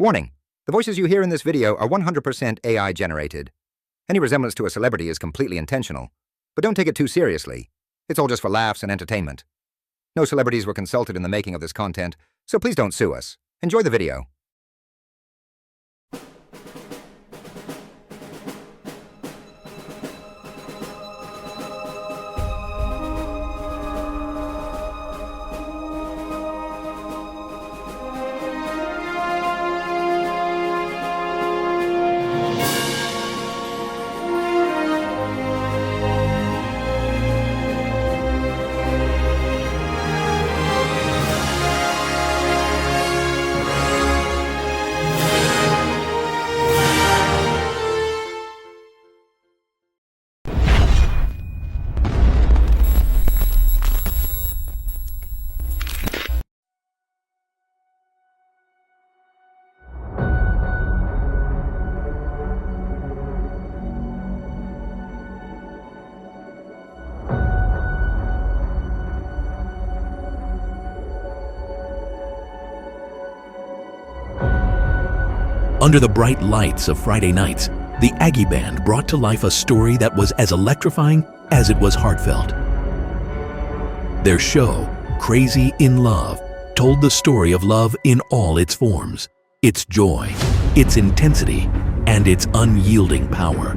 Warning: the voices you hear in this video are 100% AI generated. Any resemblance to a celebrity is completely intentional, but don't take it too seriously. It's all just for laughs and entertainment. No celebrities were consulted in the making of this content, so please don't sue us. Enjoy the video. Under the bright lights of Friday nights, the Aggie Band brought to life a story that was as electrifying as it was heartfelt. Their show, Crazy in Love, told the story of love in all its forms, its joy, its intensity, and its unyielding power.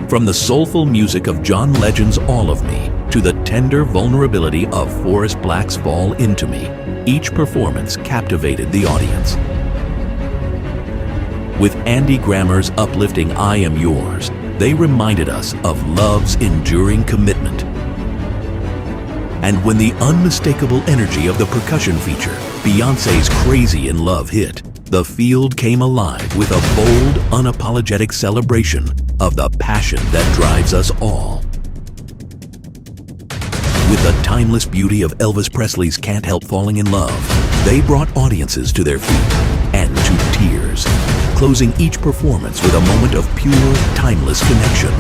From the soulful music of John Legend's All of Me to the tender vulnerability of Forrest Black's Fall Into Me, each performance captivated the audience. With Andy Grammer's uplifting I Am Yours, they reminded us of love's enduring commitment. And when the unmistakable energy of the percussion feature, Beyoncé's Crazy in Love hit, the field came alive with a bold, unapologetic celebration of the passion that drives us all. With the timeless beauty of Elvis Presley's Can't Help Falling in Love, they brought audiences to their feet and to tears, closing each performance with a moment of pure, timeless connection.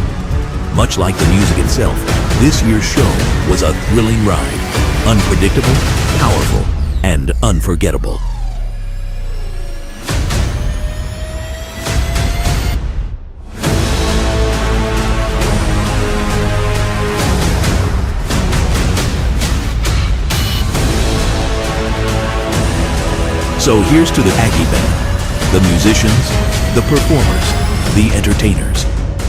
Much like the music itself, this year's show was a thrilling ride, unpredictable, powerful, and unforgettable. So here's to the Aggie Band, the musicians, the performers, the entertainers.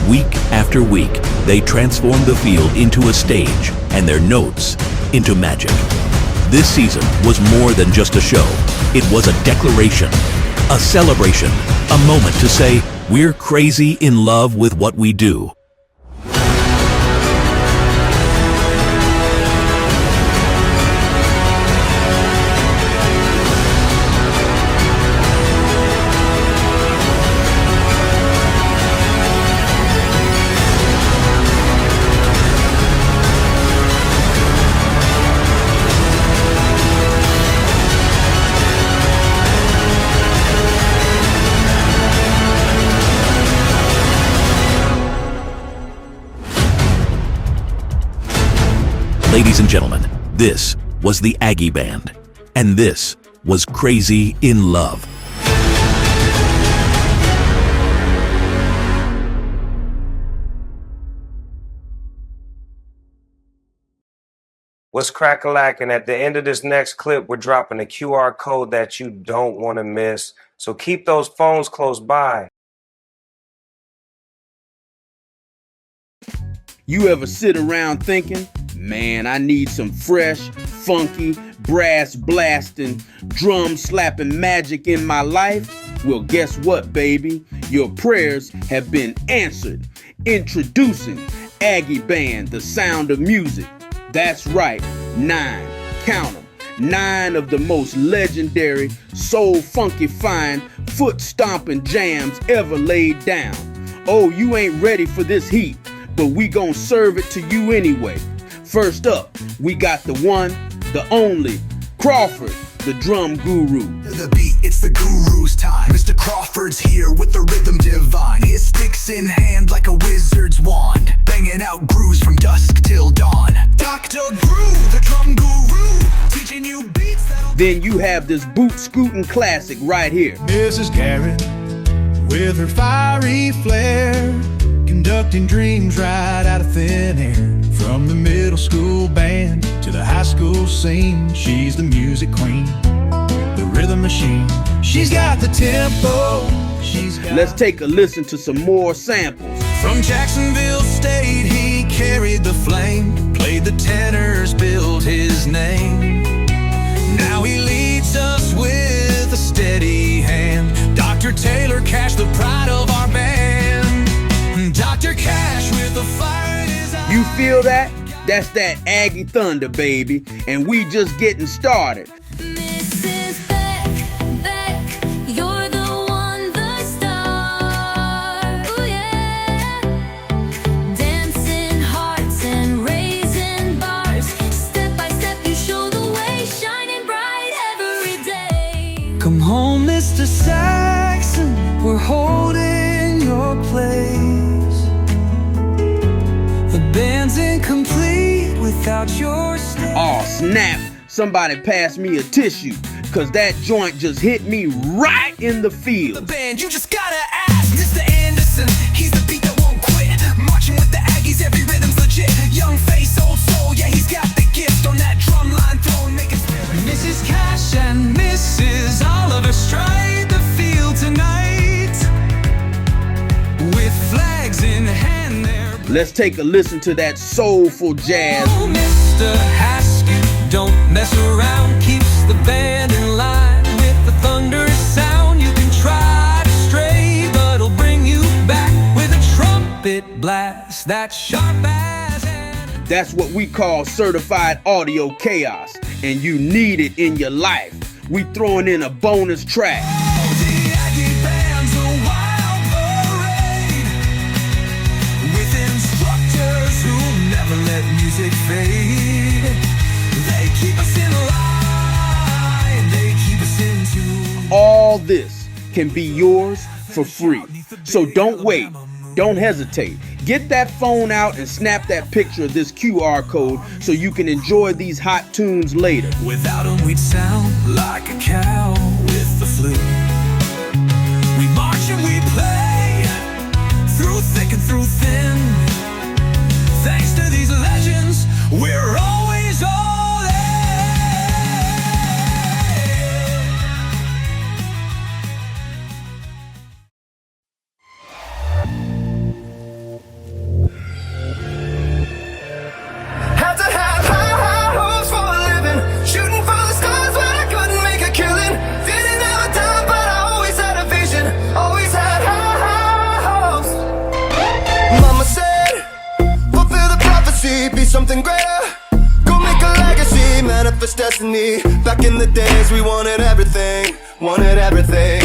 Week after week, they transformed the field into a stage and their notes into magic. This season was more than just a show. It was a declaration, a celebration, a moment to say, we're crazy in love with what we do. Ladies and gentlemen, this was the Aggie Band, and this was Crazy in Love. What's crack-a-lackin'? At the end of this next clip, we're dropping a QR code that you don't want to miss. So keep those phones close by. You ever sit around thinking, man, I need some fresh, funky, brass blasting, drum slapping magic in my life? Well, guess what, baby? Your prayers have been answered. Introducing Aggie Band, the sound of music. That's right, 9, count 'em, 9 of the most legendary, soul-funky-fine, foot-stomping jams ever laid down. Oh, you ain't ready for this heat, but we gon' serve it to you anyway. First up, we got the one, the only, Crawford, the drum guru. The beat, it's the guru's time. Mr. Crawford's here with the rhythm divine. His sticks in hand like a wizard's wand, banging out grooves from dusk till dawn. Dr. Gru, the drum guru, teaching teaching you beats that'll Then you have this boot scooting classic right here. Mrs. Garrett, with her fiery flair, conducting dreams right out of thin air. From the middle school band to the high school scene, she's the music queen, the rhythm machine. She's got the tempo. Let's take a listen to some more samples. From Jacksonville State, he carried the flame, played the tenors, built his name. Now he leads us with a steady hand. Dr. Taylor Cash, the pride of our band. Dr. Cash with the fire in his eyes. You feel that? That's that Aggie Thunder, baby. And we just getting started. Mrs. Beck, you're the one, the star. Ooh, yeah. Dancing hearts and raising bars. Step by step, you show the way, shining bright every day. Come home, Mr. Saxon, we're holding your place. The band's incomplete without your stay. Oh snap, somebody pass me a tissue, cause that joint just hit me right in the The feels. band, you just gotta ask Mr. Anderson, he's the beat that won't quit. Marching with the Aggies, every rhythm's legit. Young face, old soul, yeah, he's got the gift. On that drum line throwing, making spirit. Mrs. Cash and Mrs. Oliver stride the field tonight. With flags in hand, they're Let's take a listen to that soulful jazz. oh, Mr. Haskett, don't mess around. Keeps the band in line with the thunderous sound. You can try to stray, but it'll bring you back with a trumpet blast. That sharp as an That's what we call certified audio chaos, and you need it in your life. We throwing in a bonus track. the Aggie band's a wild parade, with instructors who never let music fade. They keep us in line, they keep us in tune. All this can be yours for free. So don't wait, don't hesitate. Get that phone out and snap that picture of this QR code so you can enjoy these hot tunes later. Without 'em we'd sound like a cow with the flu. We march and we play, through thick and through thin. Thanks to these legends, we're always all in. Had to have high hopes for a living, shooting for the stars when I couldn't make a killing. Didn't have a dime, but I always had a vision, always had high hopes. Mama said, fulfill the prophecy, be something greater. Go make a legacy, manifest destiny. Back in the days we wanted everything, wanted everything.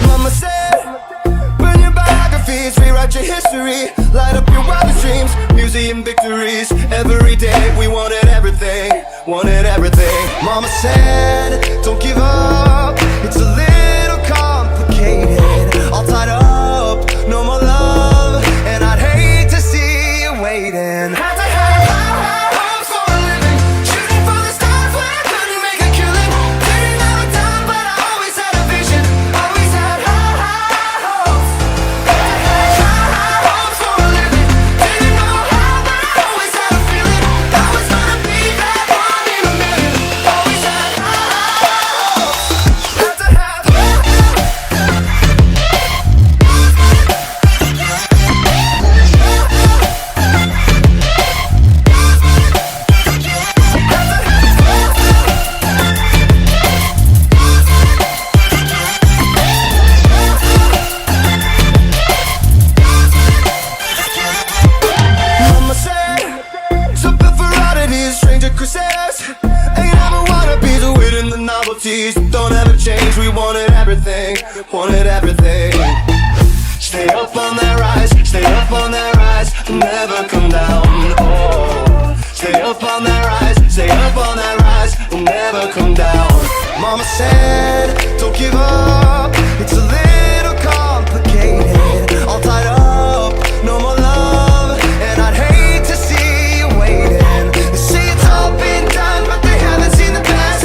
Mama said, burn your biographies, rewrite your history. Light up your wildest dreams, museum victories. Every day we wanted everything, wanted everything. Mama said, don't give up, it's a little complicated. All tied up, no more love, and I'd hate to see you waiting. Had to have high hopes for a living, shooting for the stars when I couldn't make a killing. Didn't have a dime, but I always had a vision, always had high hopes. Had to have high hopes for a living, didn't know how, but I always had a feeling I was gonna be that one in a million. Always had high hopes. Had to have Mama said, something for oddities, stranger crusaders. Ain't ever wanna be the wit in the novelties. Don't ever change, we wanted everything, wanted everything. Stay up on that rise, stay up on that rise, never come down. Oh, stay up on that rise, stay up on that rise, never come down. Mama said, don't give up, it's a little complicated. All tied up, no more love, and I'd hate to see you waiting. They say it's all been done, but they haven't seen the past.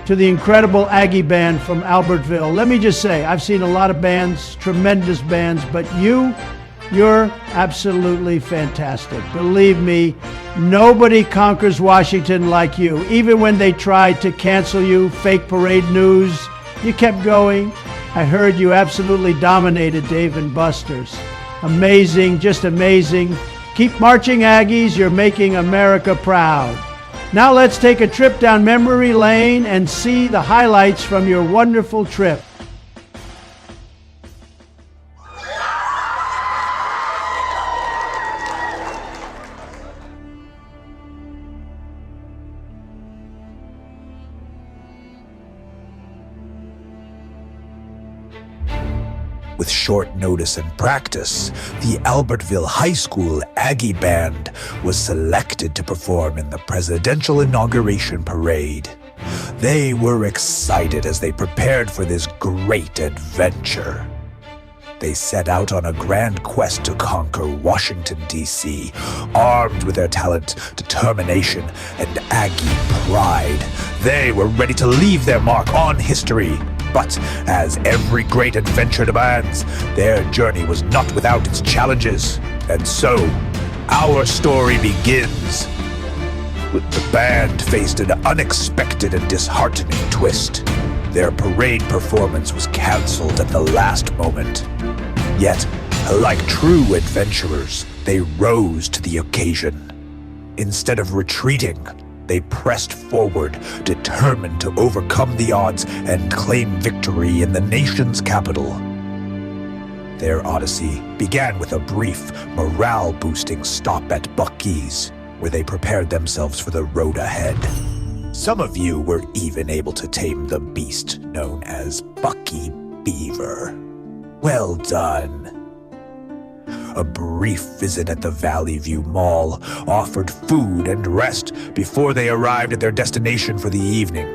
to the incredible Aggie Band from Albertville. Let me just say, I've seen a lot of bands, tremendous bands, but you're absolutely fantastic. Believe me, nobody conquers Washington like you. Even when they tried to cancel you, fake parade news, you kept going. I heard you absolutely dominated Dave & Buster's. Amazing, just amazing. Keep marching, Aggies. You're making America proud. Now let's take a trip down memory lane and see the highlights from your wonderful trip. With short notice and practice, the Albertville High School Aggie Band was selected to perform in the presidential inauguration parade. They were excited as they prepared for this great adventure. They set out on a grand quest to conquer Washington, D.C., armed with their talent, determination, and Aggie pride. They were ready to leave their mark on history. But as every great adventure demands, their journey was not without its challenges. And so, our story begins. With the band faced an unexpected and disheartening twist. Their parade performance was canceled at the last moment. Yet, like true adventurers, they rose to the occasion. Instead of retreating, they pressed forward, determined to overcome the odds and claim victory in the nation's capital. Their odyssey began with a brief, morale-boosting stop at Buc-ee's, where they prepared themselves for the road ahead. Some of you were even able to tame the beast known as Bucky Beaver. Well done. A brief visit at the Valley View Mall offered food and rest before they arrived at their destination for the evening.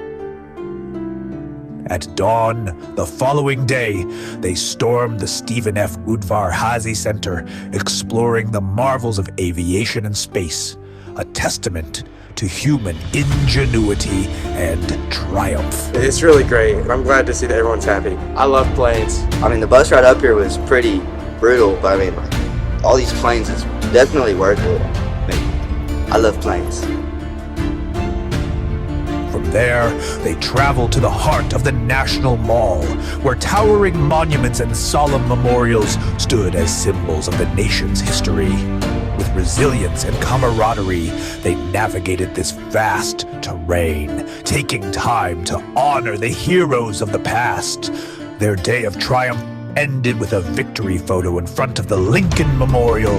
At dawn the following day, they stormed the Stephen F. Udvar-Hazy Center, exploring the marvels of aviation and space, a testament to human ingenuity and triumph. It's really great. I'm glad to see that everyone's happy. I love planes. I mean, the bus ride up here was pretty brutal, but I mean, all these planes is definitely worth it. I mean, I love planes. From there, they traveled to the heart of the National Mall, where towering monuments and solemn memorials stood as symbols of the nation's history. With resilience and camaraderie, they navigated this vast terrain, taking time to honor the heroes of the past. Their day of triumph ended with a victory photo in front of the Lincoln Memorial.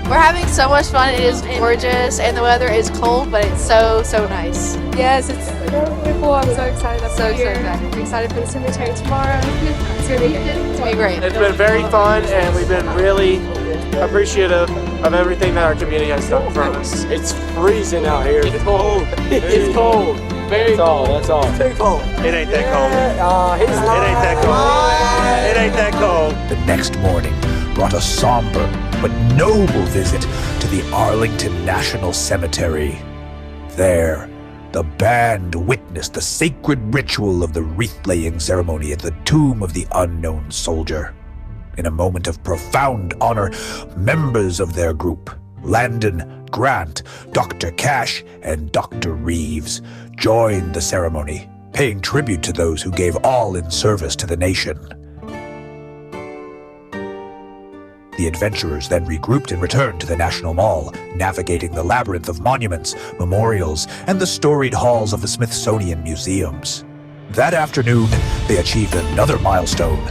We're having so much fun. It is gorgeous, and the weather is cold, but it's so nice. Yes, it's beautiful. I'm so excited. I'm So here. excited. I'm excited for the cemetery tomorrow. It's gonna be great. It's been very fun, and we've been really appreciative of everything that our community has done for us. It's freezing out here. It's cold. It's cold. Very cold. That's all. It's very cold. It ain't that cold. It ain't that cold. It ain't that cold. The next morning brought a somber but noble visit to the Arlington National Cemetery. There, the band witnessed the sacred ritual of the wreath-laying ceremony at the tomb of the unknown soldier. In a moment of profound honor, members of their group, Landon, Grant, Dr. Cash, and Dr. Reeves, joined the ceremony, paying tribute to those who gave all in service to the nation. The adventurers then regrouped and returned to the National Mall, navigating the labyrinth of monuments, memorials, and the storied halls of the Smithsonian museums. That afternoon, they achieved another milestone,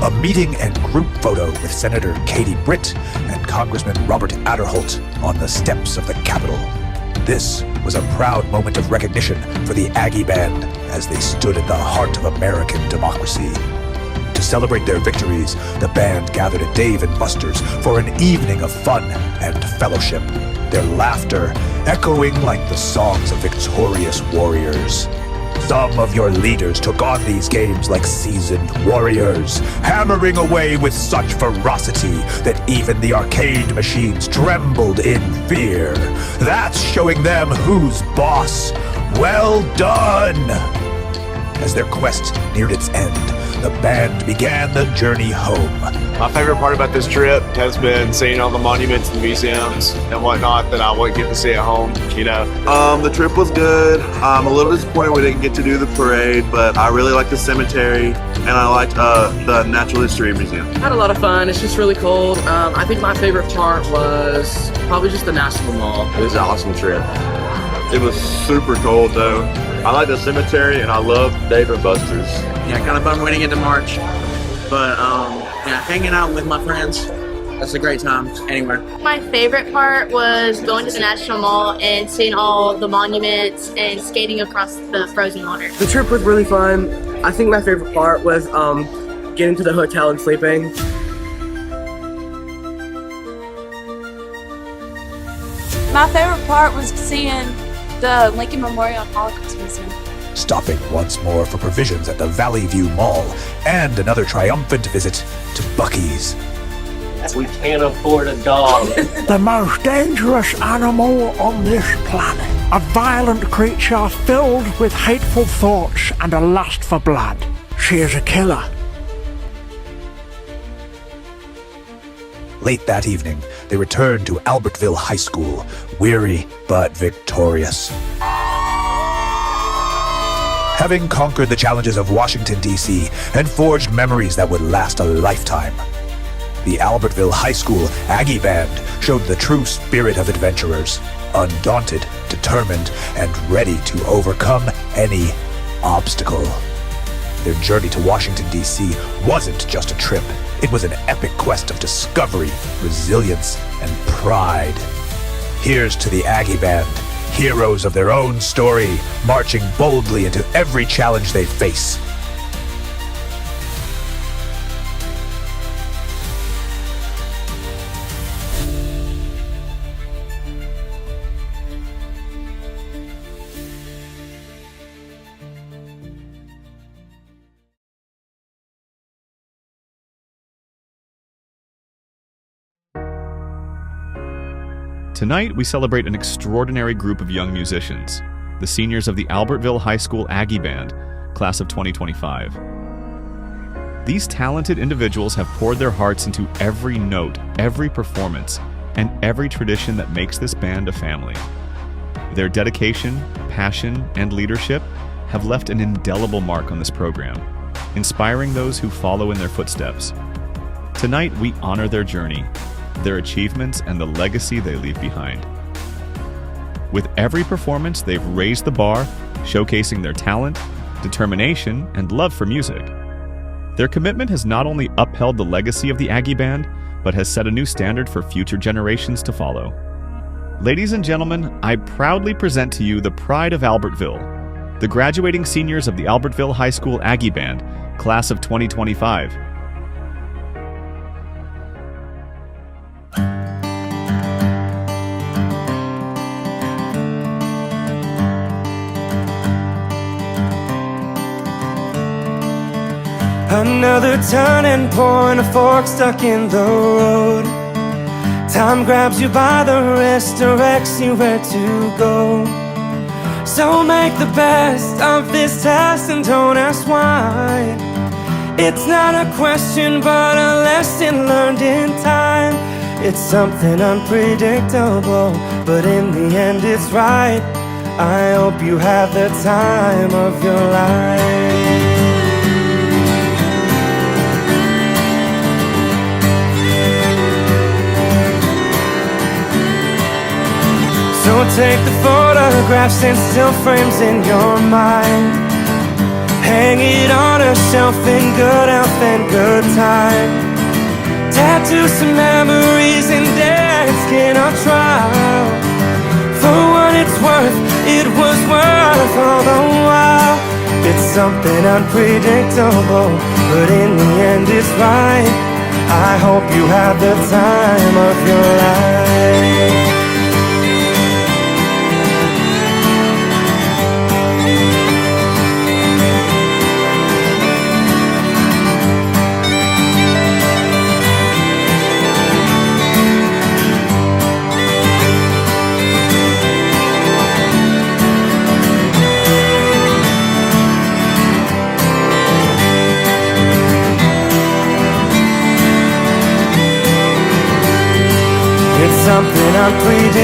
a meeting and group photo with Senator Katie Britt and Congressman Robert Aderholt on the steps of the Capitol. This was a proud moment of recognition for the Aggie Band as they stood at the heart of American democracy. To celebrate their victories, the band gathered at Dave & Buster's for an evening of fun and fellowship, their laughter echoing like the songs of victorious warriors. Some of your leaders took on these games like seasoned warriors, hammering away with such ferocity that even the arcade machines trembled in fear. That's showing them who's boss. Well done! As their quest neared its end, the band began the journey home. My favorite part about this trip has been seeing all the monuments and museums and whatnot that I wouldn't get to see at home, you know. The trip was good. I'm a little disappointed we didn't get to do the parade, but I really liked the cemetery and I liked the Natural History Museum. Had a lot of fun. It's just really cold. I think my favorite part was probably just the National Mall. It was an awesome trip. It was super cold though. I like the cemetery and I love Dave and Buster's. Yeah, kind of bummed we didn't get to March, but yeah, hanging out with my friends, that's a great time anywhere. My favorite part was going to the National Mall and seeing all the monuments and skating across the frozen water. The trip was really fun. I think my favorite part was getting to the hotel and sleeping. My favorite part was seeing the Lincoln Memorial and Holocaust Museum. Stopping once more for provisions at the Valley View Mall, and another triumphant visit to Buc-ee's. We can't afford a dog. The most dangerous animal on this planet. A violent creature filled with hateful thoughts and a lust for blood. She is a killer. Late that evening, they returned to Albertville High School, weary but victorious. Having conquered the challenges of Washington, D.C., and forged memories that would last a lifetime, the Albertville High School Aggie Band showed the true spirit of adventurers, undaunted, determined, and ready to overcome any obstacle. Their journey to Washington, D.C. wasn't just a trip. It was an epic quest of discovery, resilience, and pride. Here's to the Aggie Band, heroes of their own story, marching boldly into every challenge they face. Tonight, we celebrate an extraordinary group of young musicians, the seniors of the Albertville High School Aggie Band, class of 2025. These talented individuals have poured their hearts into every note, every performance, and every tradition that makes this band a family. Their dedication, passion, and leadership have left an indelible mark on this program, inspiring those who follow in their footsteps. Tonight, we honor their journey, their achievements, and the legacy they leave behind. With every performance, they've raised the bar, showcasing their talent, determination, and love for music. Their commitment has not only upheld the legacy of the Aggie Band, but has set a new standard for future generations to follow. Ladies and gentlemen, I proudly present to you the pride of Albertville, the graduating seniors of the Albertville High School Aggie Band, class of 2025. Another turning point, a fork stuck in the road. Time grabs you by the wrist, directs you where to go. So make the best of this test and don't ask why. It's not a question but a lesson learned in time. It's something unpredictable, but in the end it's right. I hope you have the time of your life. So take the photographs and still frames in your mind. Hang it on a shelf in good health and good time. Tattoo some memories and dance in our trial. For what it's worth, it was worth all the while. It's something unpredictable, but in the end it's right. I hope you have the time of your life.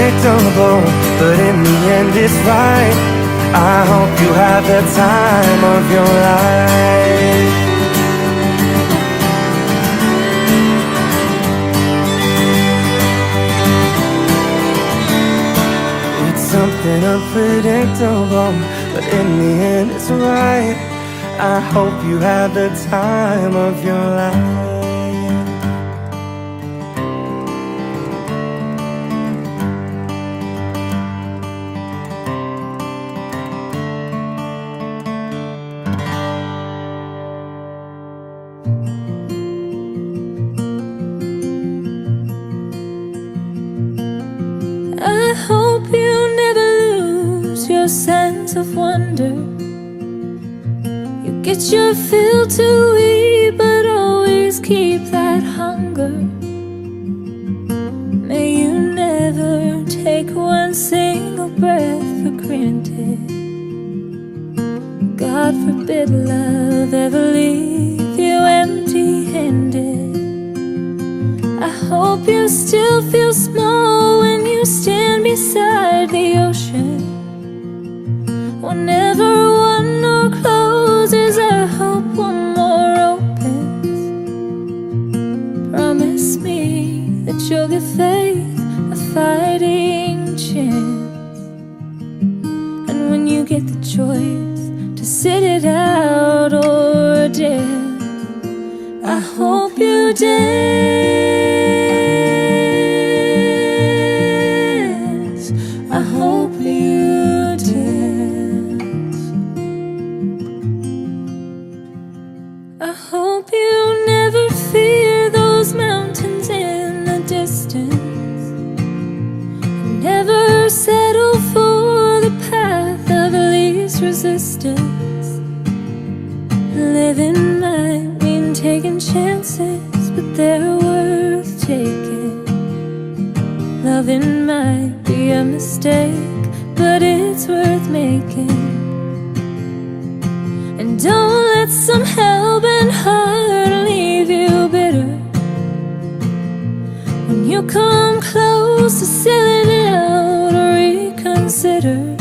unpredictable, but in the end it's right. I hope you have the time of your life. It's something unpredictable, but in the end it's right. I hope you have the time of your life. I hope you never lose your sense of wonder. You get your fill to eat, but always keep that hunger. May you never take one single breath for granted. God forbid love ever leave you empty-handed. I hope you still feel small when you stand beside the ocean. Whenever one door closes, I hope one more opens. Promise me that you'll give faith a fighting chance. And when you get the choice to sit it out or dance, I hope you dance. I hope you dance. I hope you never fear those mountains in the distance. Never settle for the path of least resistance. Living might mean taking chances, but they're worth taking. Loving might be a mistake, but it's worth making. And don't let some hell-bent heart leave you bitter. When you come close to selling out or reconsider,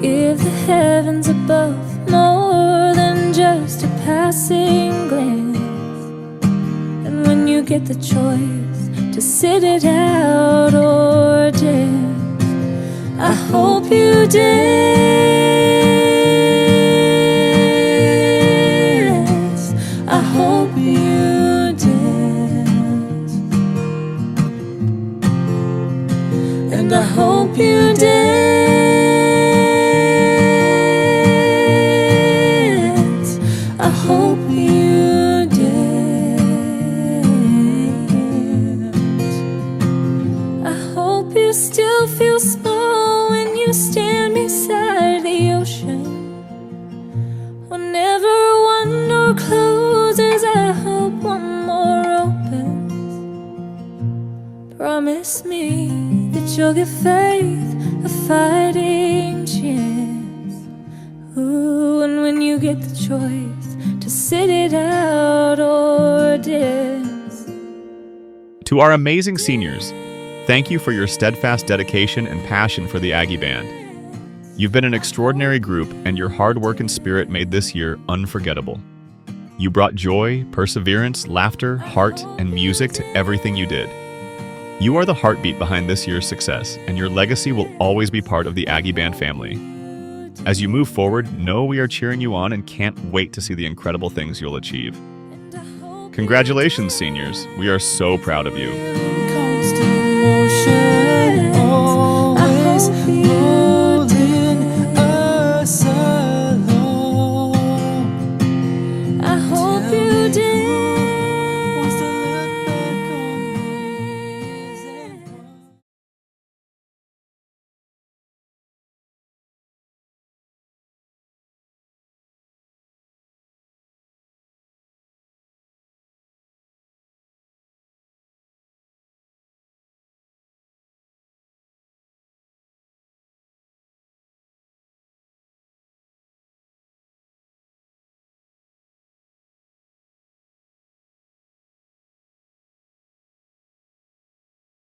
give the heavens above more than just a passing glance. And when you get the choice to sit it out or dance, I hope you dance. I hope you dance. And I hope you dance. I hope you dance. I hope you still feel small when you stand beside the ocean. Whenever one door closes, I hope one more opens. Promise me that you'll give faith a fighting chance. Ooh, and when you get the choice to sit it out or dance. To our amazing seniors, thank you for your steadfast dedication and passion for the Aggie Band. You've been an extraordinary group, and your hard work and spirit made this year unforgettable. You brought joy, perseverance, laughter, heart, and music to everything you did. You are the heartbeat behind this year's success, and your legacy will always be part of the Aggie Band family. As you move forward, know we are cheering you on and can't wait to see the incredible things you'll achieve. Congratulations, seniors. We are so proud of you.